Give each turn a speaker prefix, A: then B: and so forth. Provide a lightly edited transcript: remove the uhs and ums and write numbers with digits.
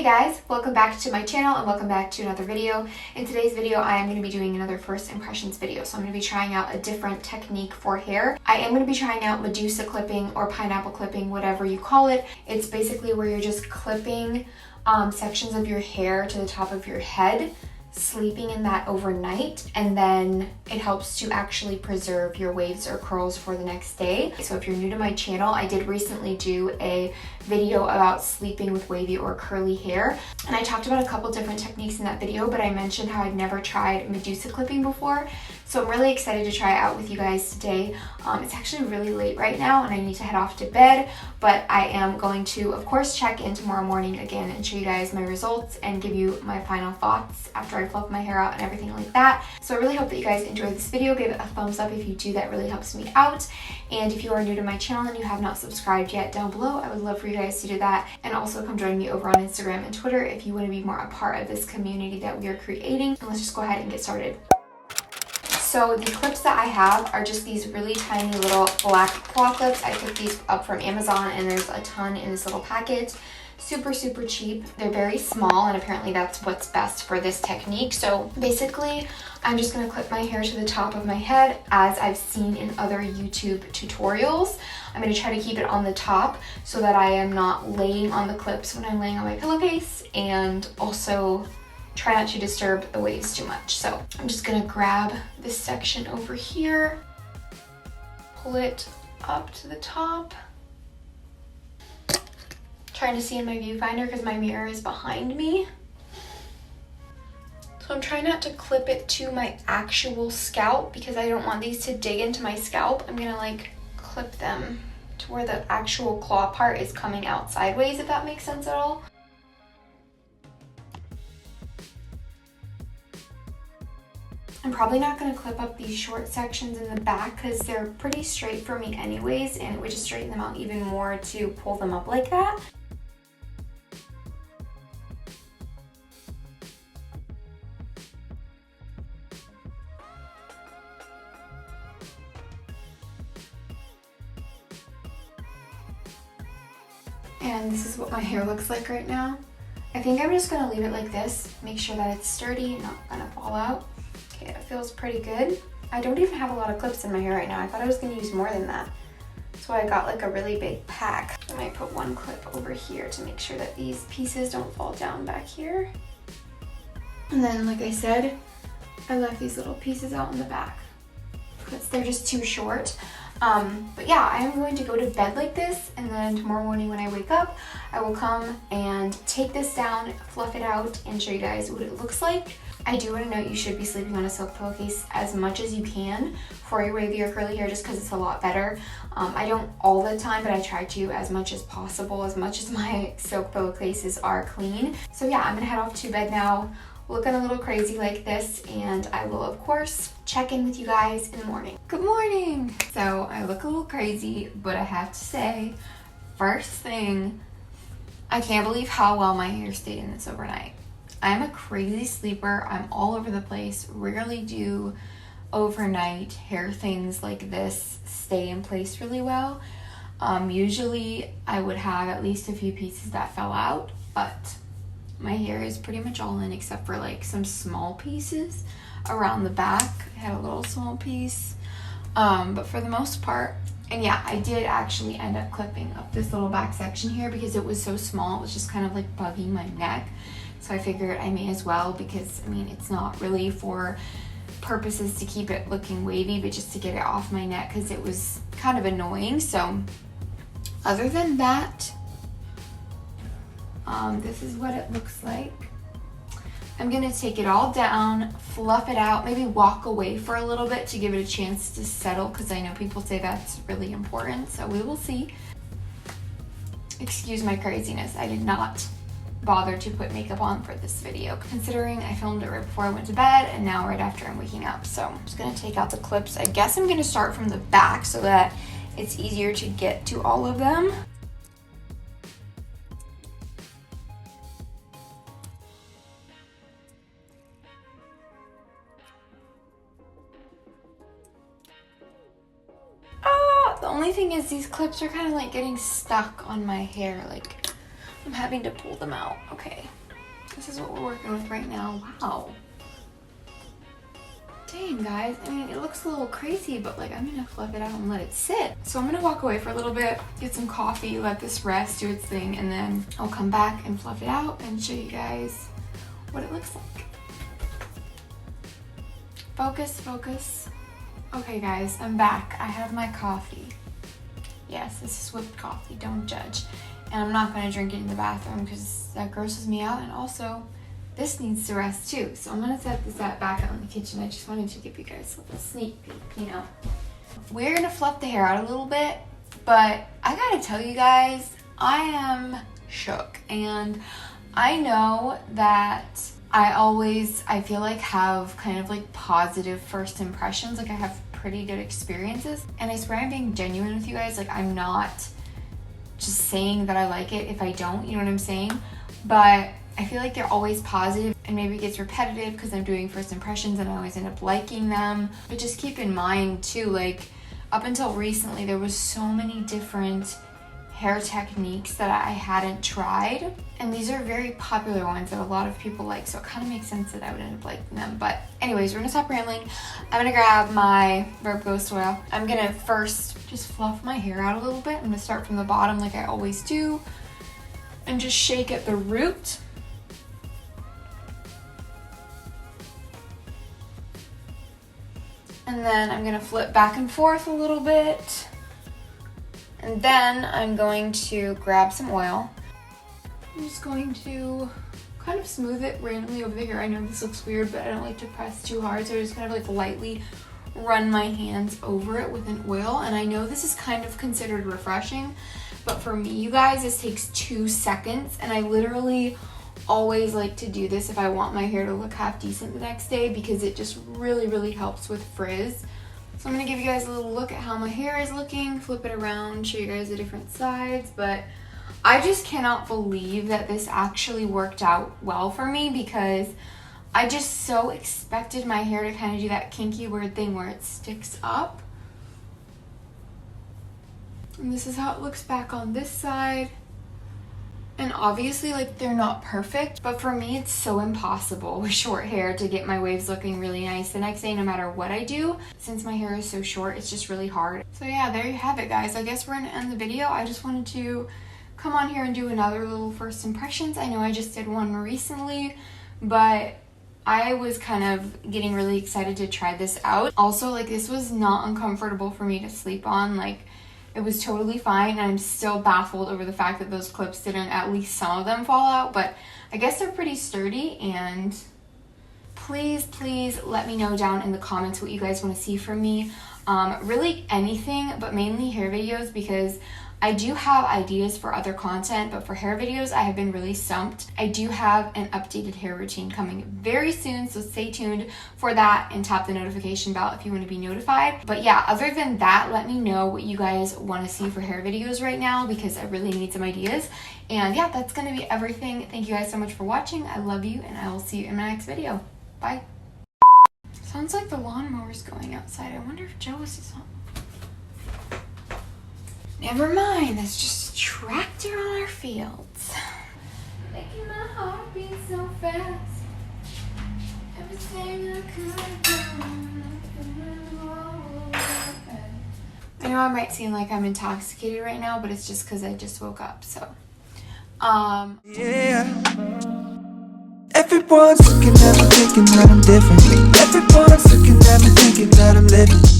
A: Hey guys, welcome back to my channel and welcome back to another video. In today's video, I am going to be doing another first impressions video. So I'm going to be trying out a different technique for hair. I am going to be trying out Medusa clipping or pineapple clipping, whatever you call it. It's basically where you're just clipping sections of your hair to the top of your head, sleeping in that overnight, and then it helps to actually preserve your waves or curls for the next day. So if you're new to my channel, I did recently do a video about sleeping with wavy or curly hair, and I talked about a couple different techniques in that video, but I mentioned how I'd never tried Medusa clipping before. So I'm really excited to try it out with you guys today. It's actually really late right now and I need to head off to bed, but I am going to, of course, check in tomorrow morning again and show you guys my results and give you my final thoughts after I fluff my hair out and everything like that. So I really hope that you guys enjoyed this video. Give it a thumbs up if you do, that really helps me out. And if you are new to my channel and you have not subscribed yet, down below, I would love for you guys to do that. And also come join me over on Instagram and Twitter if you want to be more a part of this community that we are creating. And let's just go ahead and get started. So the clips that I have are just these really tiny little black claw clips. I picked these up from Amazon and there's a ton in this little package. Super cheap. They're very small and apparently that's what's best for this technique. So basically I'm just going to clip my hair to the top of my head as I've seen in other YouTube tutorials. I'm going to try to keep it on the top so that I am not laying on the clips when I'm laying on my pillowcase, and also try not to disturb the waves too much. So I'm just gonna grab this section over here, pull it up to the top. Trying to see in my viewfinder because my mirror is behind me. So I'm trying not to clip it to my actual scalp because I don't want these to dig into my scalp. I'm gonna like clip them to where the actual claw part is coming out sideways, if that makes sense at all. I'm probably not going to clip up these short sections in the back because they're pretty straight for me anyways, and it would just straighten them out even more to pull them up like that. And this is what my hair looks like right now. I think I'm just going to leave it like this, make sure that it's sturdy, not going to fall out. Okay, it feels pretty good. I don't even have a lot of clips in my hair right now. I thought I was going to use more than that. So I got like a really big pack. I might put one clip over here to make sure that these pieces don't fall down back here. And then, like I said, I left these little pieces out in the back because they're just too short. But yeah, I am going to go to bed like this, and then tomorrow morning when I wake up, I will come and take this down, fluff it out, and show you guys what it looks like. I do want to note you should be sleeping on a silk pillowcase as much as you can for your wavy or curly hair, just because it's a lot better. I don't all the time, but I try to as much as possible, as much as my silk pillowcases are clean. So yeah, I'm gonna head off to bed now, looking a little crazy like this, and I will of course check in with you guys in the morning. Good morning! So I look a little crazy, but I have to say, first thing, I can't believe how well my hair stayed in this overnight. I'm a crazy sleeper. I'm all over the place. Rarely do overnight hair things like this stay in place really well. Usually I would have at least a few pieces that fell out, but my hair is pretty much all in except for like some small pieces around the back. I had a little small piece, but for the most part, and yeah, I did actually end up clipping up this little back section here because it was so small. It was just kind of like bugging my neck. So I figured I may as well, because I mean, it's not really for purposes to keep it looking wavy, but just to get it off my neck because it was kind of annoying. So other than that, this is what it looks like. I'm gonna take it all down, fluff it out, maybe walk away for a little bit to give it a chance to settle, because I know people say that's really important, so we will see. Excuse my craziness, I did not bother to put makeup on for this video, considering I filmed it right before I went to bed and now right after I'm waking up. So I'm just gonna take out the clips. I guess I'm gonna start from the back so that it's easier to get to all of them. The only thing is these clips are kind of like getting stuck on my hair, like I'm having to pull them out. Okay, this is what we're working with right now. Wow. Dang, guys. I mean, it looks a little crazy, but like I'm gonna fluff it out and let it sit. So I'm gonna walk away for a little bit, get some coffee, let this rest, do its thing, and then I'll come back and fluff it out and show you guys what it looks like. Focus, focus. Okay, guys, I'm back. I have my coffee. Yes, this is whipped coffee, don't judge. And I'm not gonna drink it in the bathroom because that grosses me out, and also this needs to rest too. So I'm gonna set this back out in the kitchen. I just wanted to give you guys a little sneak peek, you know. We're gonna fluff the hair out a little bit, but I gotta tell you guys, I am shook. And I know that I feel like have kind of like positive first impressions. Like I have pretty good experiences. And I swear I'm being genuine with you guys. Like I'm not just saying that I like it if I don't, you know what I'm saying? But I feel like they're always positive, and maybe it gets repetitive because I'm doing first impressions and I always end up liking them. But just keep in mind too, like up until recently, there was so many different hair techniques that I hadn't tried. And these are very popular ones that a lot of people like. So it kind of makes sense that I would end up liking them. But anyways, we're gonna stop rambling. I'm gonna grab my Verb Ghost oil. I'm gonna first just fluff my hair out a little bit. I'm gonna start from the bottom like I always do and just shake at the root. And then I'm gonna flip back and forth a little bit. And then I'm going to grab some oil. I'm just going to kind of smooth it randomly over the hair. I know this looks weird, but I don't like to press too hard, so I just kind of like lightly run my hands over it with an oil. And I know this is kind of considered refreshing, but for me, you guys, this takes 2 seconds, and I literally always like to do this if I want my hair to look half decent the next day because it just really, really helps with frizz. So I'm gonna give you guys a little look at how my hair is looking, flip it around, show you guys the different sides, but I just cannot believe that this actually worked out well for me because I just so expected my hair to kind of do that kinky weird thing where it sticks up. And this is how it looks back on this side. And obviously, like, they're not perfect, but for me, it's so impossible with short hair to get my waves looking really nice the next day, no matter what I do. Since my hair is so short, it's just really hard. So yeah, there you have it, guys. I guess we're gonna end the video. I just wanted to come on here and do another little first impressions. I know I just did one recently, but I was kind of getting really excited to try this out. Also, like, this was not uncomfortable for me to sleep on. Like, it was totally fine, and I'm still baffled over the fact that those clips didn't, at least some of them, fall out, but I guess they're pretty sturdy. And please, please let me know down in the comments what you guys want to see from me. Really anything, but mainly hair videos, because I do have ideas for other content, but for hair videos, I have been really stumped. I do have an updated hair routine coming very soon, so stay tuned for that and tap the notification bell if you want to be notified. But yeah, other than that, let me know what you guys want to see for hair videos right now because I really need some ideas. And yeah, that's going to be everything. Thank you guys so much for watching. I love you, and I will see you in my next video. Bye. Sounds like the lawnmower's going outside. I wonder if Joe is on. Never mind, that's just a tractor on our fields. Making my heart beat so fast. Everything I could have done. I know I might seem like I'm intoxicated right now, but it's just because I just woke up, so.
B: Yeah. Everyone's looking at me thinking that I'm different. Everyone's looking at me thinking that I'm living.